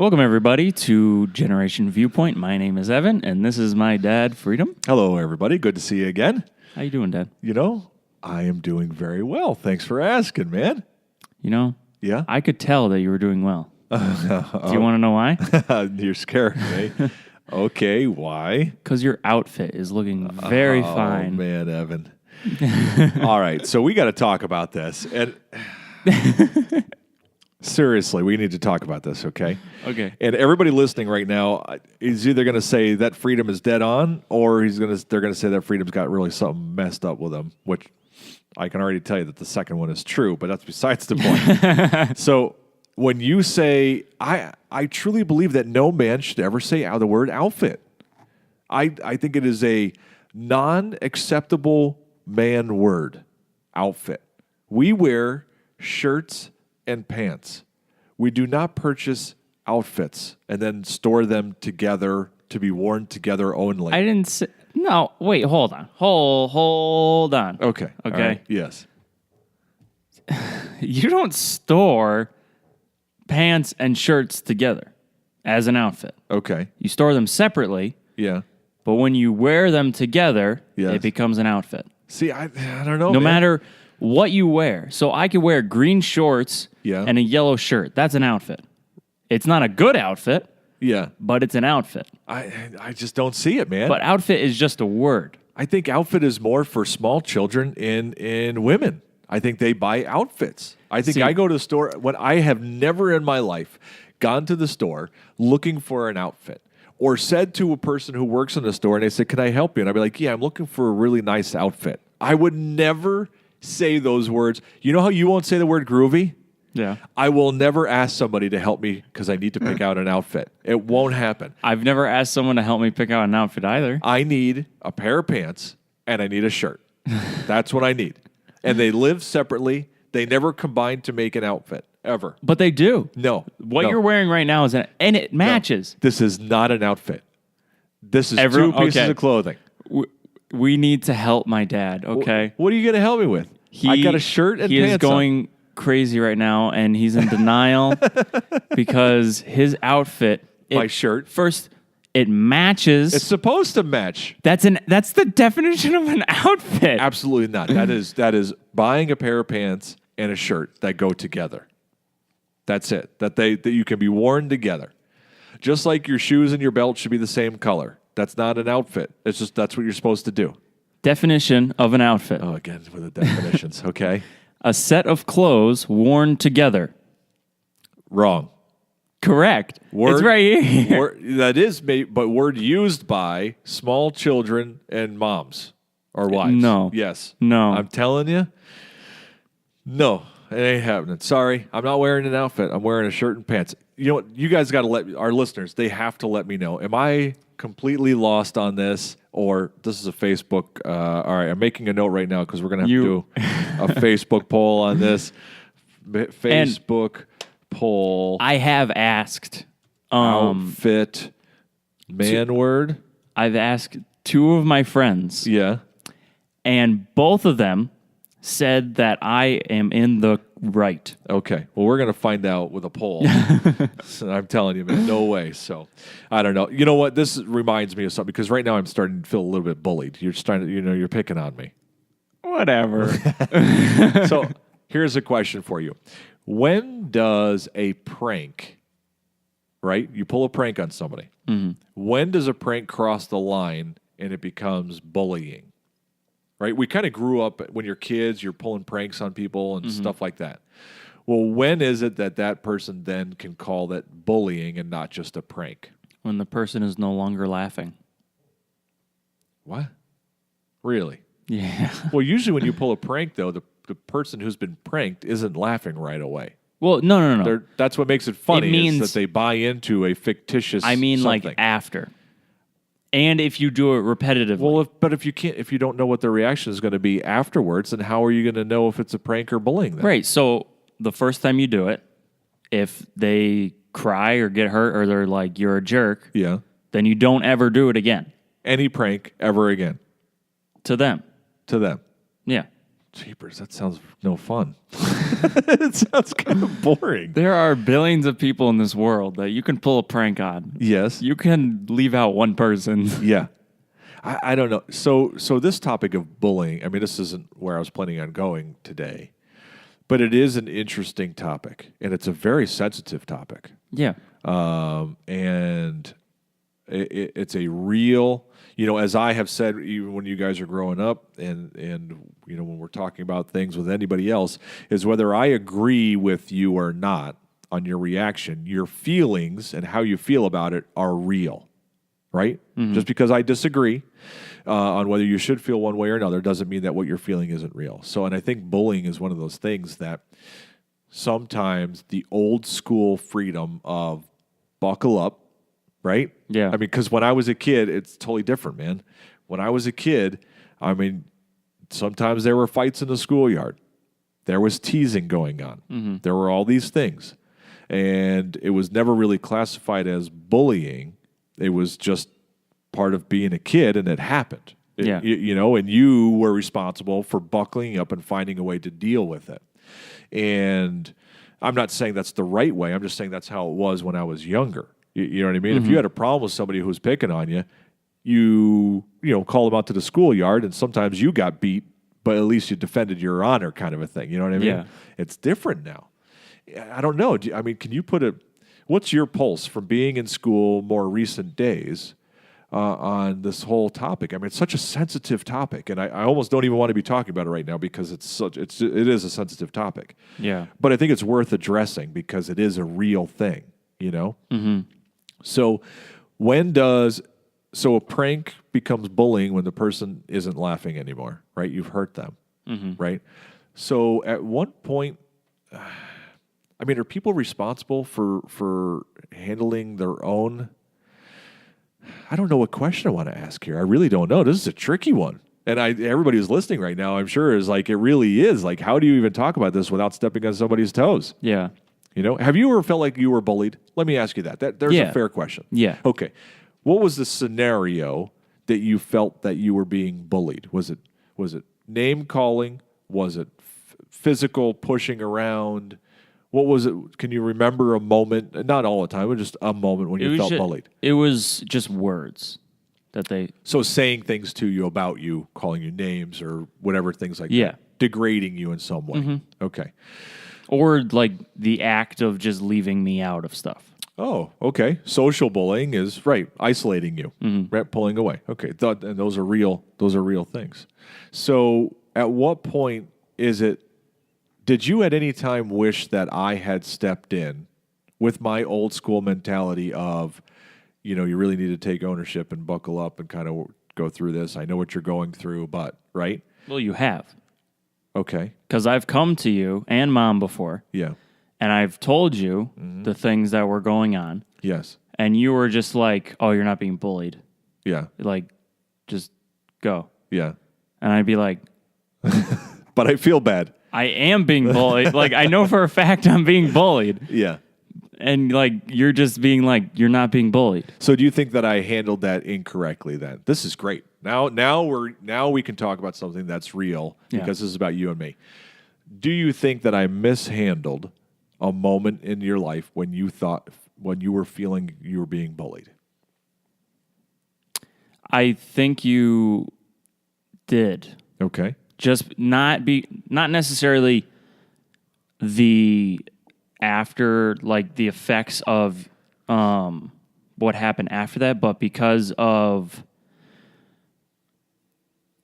Welcome, everybody, to Generation Viewpoint. My name is Evan, and this is my dad, Freedom. Hello, everybody. Good to see you again. How you doing, Dad? You know, I am doing very well. Thanks for asking, man. You know, Yeah? I could tell that you were doing well. Do you want to know why? You're scared, me. Okay, why? Because your outfit is looking very Oh, fine. man, Evan. All right, so we got to talk about this. And seriously, we need to talk about this, okay? Okay. And everybody listening right now is either going to say that Freedom is dead on, or they're going to say that Freedom's got really something messed up with him, which I can already tell you that the second one is true, but that's besides the point. So when you say, I truly believe that no man should ever say the word outfit. I think it is a non-acceptable man word, outfit. We wear shirts and pants. We do not purchase outfits and then store them together to be worn together only. I didn't say... No, wait, hold on. Hold on. Okay. Okay. All right. Yes. You don't store pants and shirts together as an outfit. Okay. You store them separately, Yeah. but when you wear them together, Yes. it becomes an outfit. See, I don't know. No man. matter what you wear. So I could wear green shorts Yeah. and a yellow shirt. That's an outfit. It's not a good outfit, Yeah. but it's an outfit. I just don't see it, man. But outfit is just a word. I think outfit is more for small children and women. I think they buy outfits. I think See- I go to the store when I have never in my life gone to the store looking for an outfit or said to a person who works in the store and they said, "Can I help you?" And I'd be like, "Yeah, I'm looking for a really nice outfit." I would never say those words. You know how you won't say the word groovy? Yeah. I will never ask somebody to help me because I need to pick out an outfit. It won't happen. I've never asked someone to help me pick out an outfit either. I need a pair of pants and I need a shirt. That's what I need. And they live separately. They never combine to make an outfit, ever. But they do. No. What no. you're wearing right now is and it matches. This is not an outfit. This is Everyone- two pieces okay. of clothing. We need to help my dad, okay? What are you going to help me with? I got a shirt and he pants is going crazy right now, and he's in denial because his outfit... My shirt? First, it matches... It's supposed to match. That's the definition of an outfit. Absolutely not. That is buying a pair of pants and a shirt that go together. That's it. That you can be worn together. Just like your shoes and your belt should be the same color. That's not an outfit. It's just that's what you're supposed to do. Definition of an outfit. Oh, again with the definitions. Okay. A set of clothes worn together. Wrong. Correct. It's right here. That is, but word used by small children and moms or wives. No. Yes. No. I'm telling you. No, it ain't happening. Sorry, I'm not wearing an outfit. I'm wearing a shirt and pants. You know what? You guys got to let our listeners. They have to let me know. Am I completely lost on this, or this is a Facebook? All right, I'm making a note right now because we're gonna have to do a Facebook poll on this. Facebook poll. I have asked. Outfit man word. I've asked two of my friends, Yeah. and both of them said that I am in the right. Okay. Well, we're gonna find out with a poll. So I'm telling you, man, no way. So I don't know. You know what? This reminds me of something because right now I'm starting to feel a little bit bullied. You're starting to, you're picking on me. Whatever. So here's a question for you. When does a prank, right? You pull a prank on somebody. Mm-hmm. When does a prank cross the line and it becomes bullying? Right? We kind of grew up when you're kids, you're pulling pranks on people and stuff like that. Well, when is it that person then can call that bullying and not just a prank? When the person is no longer laughing. What? Really? Yeah. Well, usually when you pull a prank, though, the person who's been pranked isn't laughing right away. Well, no. That's what makes it funny means- is that they buy into a fictitious I mean, something. like after. And if you do it repetitively. Well, if you don't know what the reaction is going to be afterwards, then how are you going to know if it's a prank or bullying? Then? Right. So the first time you do it, if they cry or get hurt or they're like, you're a jerk, Yeah. then you don't ever do it again Any prank ever again to them. to them. Yeah. Jeepers, that sounds no fun. It sounds kind of boring. There are billions of people in this world that you can pull a prank on. Yes. You can leave out one person. Yeah. I don't know. So this topic of bullying, I mean, this isn't where I was planning on going today, but it is an interesting topic, and it's a very sensitive topic. Yeah. And it's a real, as I have said, even when you guys are growing up and when we're talking about things with anybody else, is whether I agree with you or not on your reaction, your feelings and how you feel about it are real, right? Mm-hmm. Just because I disagree on whether you should feel one way or another doesn't mean that what you're feeling isn't real. So, and I think bullying is one of those things that sometimes the old school freedom of buckle up, right? Yeah. I mean, because when I was a kid, it's totally different, man. When I was a kid, I mean, sometimes there were fights in the schoolyard. There was teasing going on. Mm-hmm. There were all these things. And it was never really classified as bullying. It was just part of being a kid, and it happened. Yeah. And you were responsible for buckling up and finding a way to deal with it. And I'm not saying that's the right way. I'm just saying that's how it was when I was younger. You know what I mean? Mm-hmm. If you had a problem with somebody who was picking on you, you call them out to the schoolyard, and sometimes you got beat, but at least you defended your honor, kind of a thing. You know what I mean? Yeah. It's different now. I don't know. Can you what's your pulse from being in school more recent days on this whole topic? I mean, it's such a sensitive topic, and I almost don't even want to be talking about it right now because it is a sensitive topic. Yeah. But I think it's worth addressing because it is a real thing, Mm-hmm. So a prank becomes bullying when the person isn't laughing anymore, right? You've hurt them, mm-hmm. right? So at what point, are people responsible for handling their own? I don't know what question I want to ask here. I really don't know. This is a tricky one. And everybody who's listening right now, I'm sure, is like, it really is. Like, how do you even talk about this without stepping on somebody's toes? Yeah. Have you ever felt like you were bullied? Let me ask you that. There's a fair question. Yeah. Okay. What was the scenario that you felt that you were being bullied? Was it name calling? Was it physical pushing around? What was it? Can you remember a moment? Not all the time, but just a moment when you felt bullied. It was just words that they. So saying things to you about you, calling you names or whatever, things like that. Degrading you in some way. Mm-hmm. Okay. Or like the act of just leaving me out of stuff. Oh, okay. Social bullying is right, isolating you, mm-hmm. right, pulling away. Okay, and those are real things. So, at what point did you at any time wish that I had stepped in with my old school mentality of, you really need to take ownership and buckle up and kind of go through this. I know what you're going through, but right? Well, you have. Okay. Because I've come to you and Mom before. Yeah. And I've told you mm-hmm. the things that were going on. Yes. And you were just like, oh, you're not being bullied. Yeah. Like, just go. Yeah. And I'd be like... But I feel bad. I am being bullied. Like, I know for a fact I'm being bullied. Yeah. And, like, you're just being like, you're not being bullied. So do you think that I handled that incorrectly then? This is great. Now we can talk about something that's real because this is about you and me. Do you think that I mishandled a moment in your life when you were feeling you were being bullied? I think you did. Okay. Just not necessarily the after, like the effects of what happened after that, but because of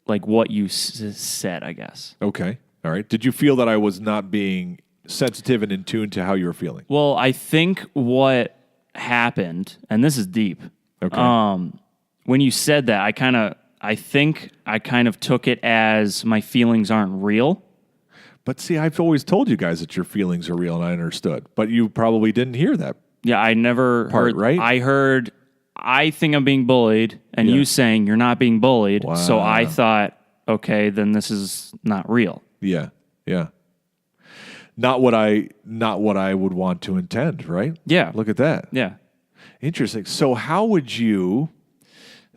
like what you said, I guess. Okay. All right. Did you feel that I was not being sensitive and in tune to how you were feeling? Well, I think what happened, and this is deep. Okay. When you said that, I think I kind of took it as my feelings aren't real. But see, I've always told you guys that your feelings are real, and I understood. But you probably didn't hear that. Yeah, I never heard. Right? I heard, I think I'm being bullied, and you saying you're not being bullied. Wow. So I thought, okay, then this is not real. Yeah, yeah. Not what I would want to intend, right? Yeah. Look at that. Yeah. Interesting. So how would you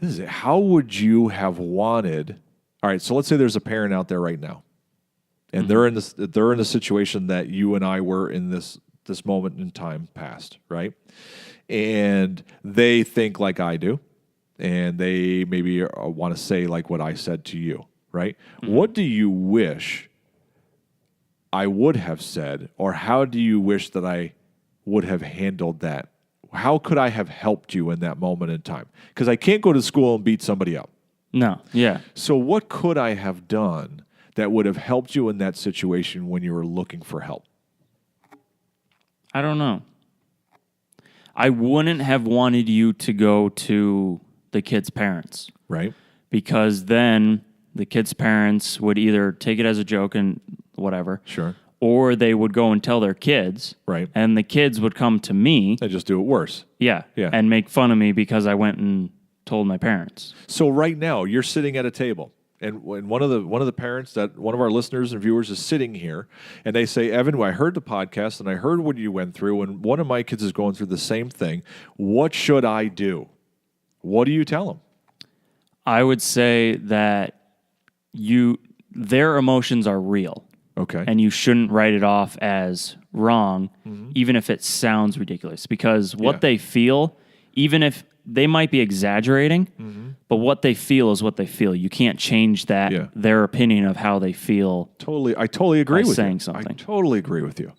have wanted, all right, so let's say there's a parent out there right now, and they're in the situation that you and I were in this moment in time past, right? And they think like I do, and they maybe want to say like what I said to you, right? What do you wish I would have said, or how do you wish that I would have handled that? How could I have helped you in that moment in time? Because I can't go to school and beat somebody up. No, yeah. So what could I have done that would have helped you in that situation when you were looking for help? I don't know. I wouldn't have wanted you to go to the kid's parents. Right. Because then the kid's parents would either take it as a joke and whatever. Sure. Or they would go and tell their kids. Right. And the kids would come to me. They just do it worse. Yeah. Yeah. And make fun of me because I went and told my parents. So right now you're sitting at a table, and when one of the parents that one of our listeners and viewers is sitting here, and they say, Evan, I heard the podcast and I heard what you went through, and one of my kids is going through the same thing. What should I do? What do you tell them? I would say that their emotions are real. Okay. And you shouldn't write it off as wrong, even if it sounds ridiculous. Because what they feel, even if they might be exaggerating, but what they feel is what they feel. You can't change that, their opinion of how they feel. I totally agree with saying you. Something. I totally agree with you.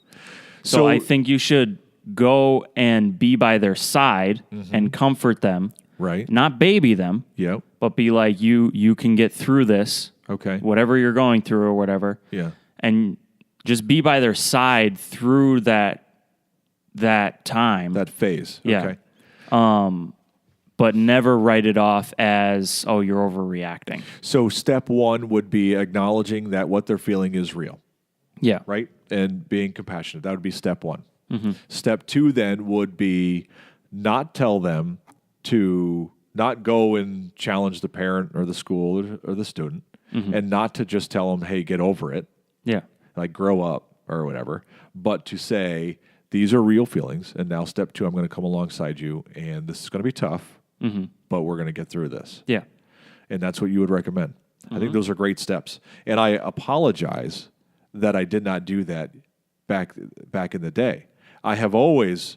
So I think you should go and be by their side and comfort them. Right. Not baby them. Yep. But be like, you can get through this. Okay. Whatever you're going through or whatever. Yeah. And just be by their side through that time. That phase. Yeah. Okay. But never write it off as, oh, you're overreacting. So step one would be acknowledging that what they're feeling is real. Yeah. Right? And being compassionate. That would be step one. Step two then would be not tell them to not go and challenge the parent or the school or the student, and not to just tell them, hey, get over it. Yeah. Like grow up or whatever, but to say, these are real feelings. And now step two, I'm going to come alongside you, and this is going to be tough, but we're going to get through this. Yeah. And that's what you would recommend. I think those are great steps. And I apologize that I did not do that back in the day. I have always,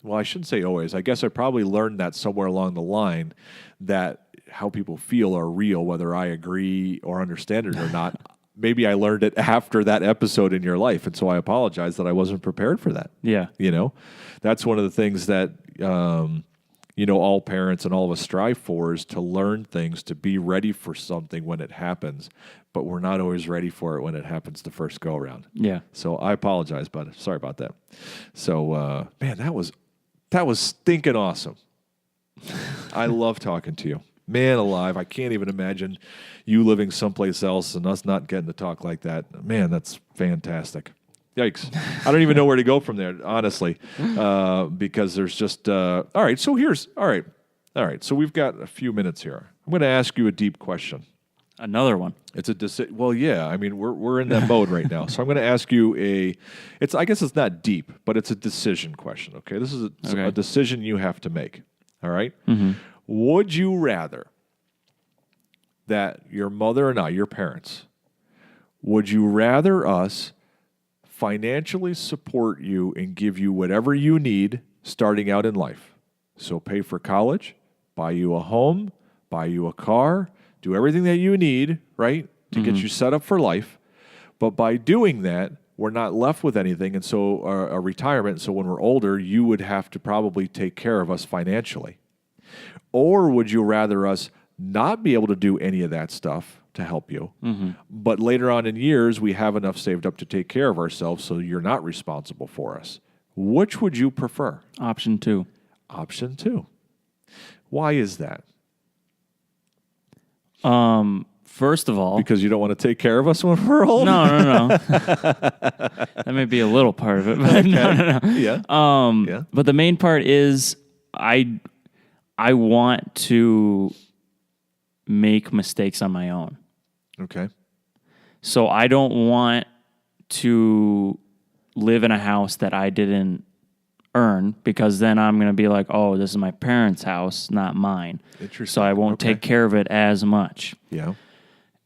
well, I shouldn't say always. I guess I probably learned that somewhere along the line, that how people feel are real, whether I agree or understand it or not. Maybe I learned it after that episode in your life, and so I apologize that I wasn't prepared for that. Yeah. You know, that's one of the things that, all parents and all of us strive for, is to learn things, to be ready for something when it happens, but we're not always ready for it when it happens the first go around. Yeah. So I apologize, bud. Sorry about that. So, man, that was stinking awesome. I love talking to you. Man alive, I can't even imagine you living someplace else and us not getting to talk like that. Man, that's fantastic. Yikes. I don't even know where to go from there, honestly, because there's just, all right, so so we've got a few minutes here. I'm going to ask you a deep question. Another one. It's a well, yeah. I mean, we're in that mode right now. So I'm going to ask you I guess it's not deep, but it's a decision question. Okay, this is a decision you have to make. All right. Would you rather that your mother and I, your parents, would you rather us financially support you and give you whatever you need starting out in life? So pay for college, buy you a home, buy you a car, do everything that you need, right, to get you set up for life. But by doing that, we're not left with anything, and so a retirement. So when we're older, you would have to probably take care of us financially. Or would you rather us not be able to do any of that stuff to help you, but later on in years, we have enough saved up to take care of ourselves so you're not responsible for us? Which would you prefer? Option 2. Option 2. Why is that? First of all, because you don't want to take care of us when we're old? No. That may be a little part of it, but no. Yeah. But the main part is I want to make mistakes on my own. Okay. So I don't want to live in a house that I didn't earn, because then I'm going to be like, oh, this is my parents' house, not mine. Interesting. So I won't take care of it as much. Yeah.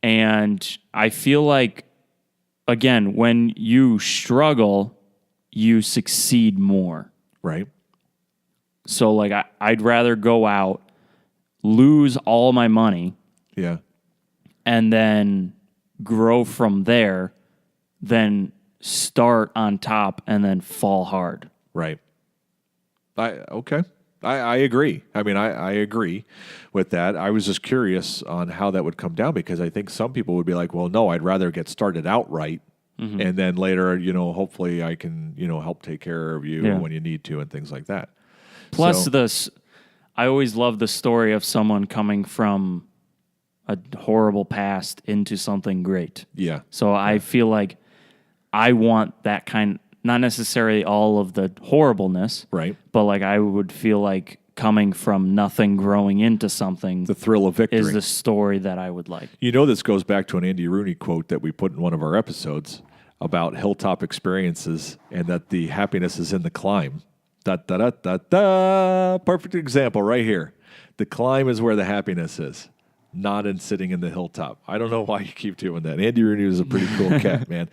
And I feel like again, when you struggle, you succeed more. Right. So like I'd rather go out, lose all my money, Yeah. and then grow from there than start on top and then fall hard. Right. Okay. I agree. I mean, I agree with that. I was just curious on how that would come down because I think some people would be like, well, no, I'd rather get started out right. And then later, hopefully I can, help take care of you when you need to and things like that. Plus, I always love the story of someone coming from a horrible past into something great. Yeah. So I feel like I want that kind, not necessarily all of the horribleness, Right. but like I would feel like coming from nothing, growing into something. The thrill of victory is the story that I would like. This goes back to an Andy Rooney quote that we put in one of our episodes about hilltop experiences and that the happiness is in the climb. Da, da, da, da, da. Perfect example right here. The climb is where the happiness is, not in sitting in the hilltop. I don't know why you keep doing that. Andy Rooney was a pretty cool cat, man.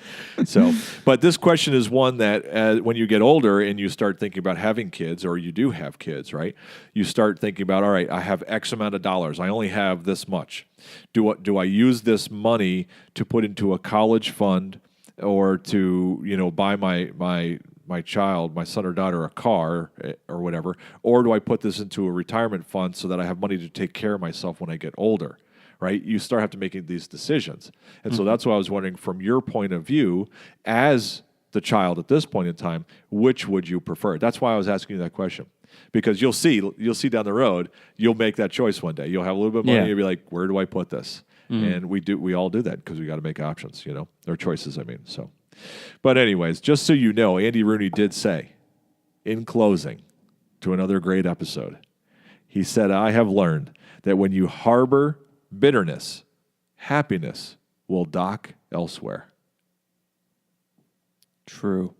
So, but this question is one that when you get older and you start thinking about having kids, or you do have kids, right? You start thinking about, all right, I have X amount of dollars. I only have this much. Do I use this money to put into a college fund or to buy my child, my son or daughter, a car or whatever, or do I put this into a retirement fund so that I have money to take care of myself when I get older, right? You start having to making these decisions. And so that's why I was wondering, from your point of view, as the child at this point in time, which would you prefer? That's why I was asking you that question. Because you'll see down the road, you'll make that choice one day. You'll have a little bit of money, and you'll be like, where do I put this? And we all do that because we got to make options, or choices, I mean, so. But anyways, just so you know, Andy Rooney did say, in closing to another great episode, he said, I have learned that when you harbor bitterness, happiness will dock elsewhere. True.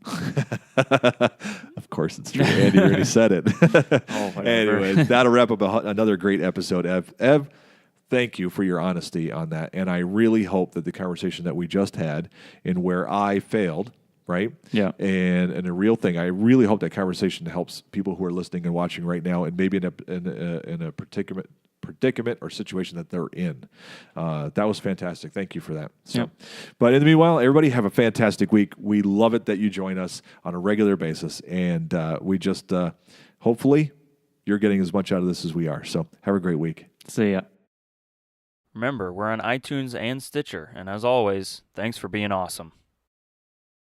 Of course it's true. Andy Rooney said it. Anyways, that'll wrap up another great episode. Ev, thank you for your honesty on that. And I really hope that the conversation that we just had and where I failed, right? Yeah. And a real thing, I really hope that conversation helps people who are listening and watching right now and maybe in a predicament or situation that they're in. That was fantastic. Thank you for that. So, yeah. But in the meanwhile, everybody have a fantastic week. We love it that you join us on a regular basis. And we just, hopefully, you're getting as much out of this as we are. So have a great week. See ya. Remember, we're on iTunes and Stitcher, and as always, thanks for being awesome.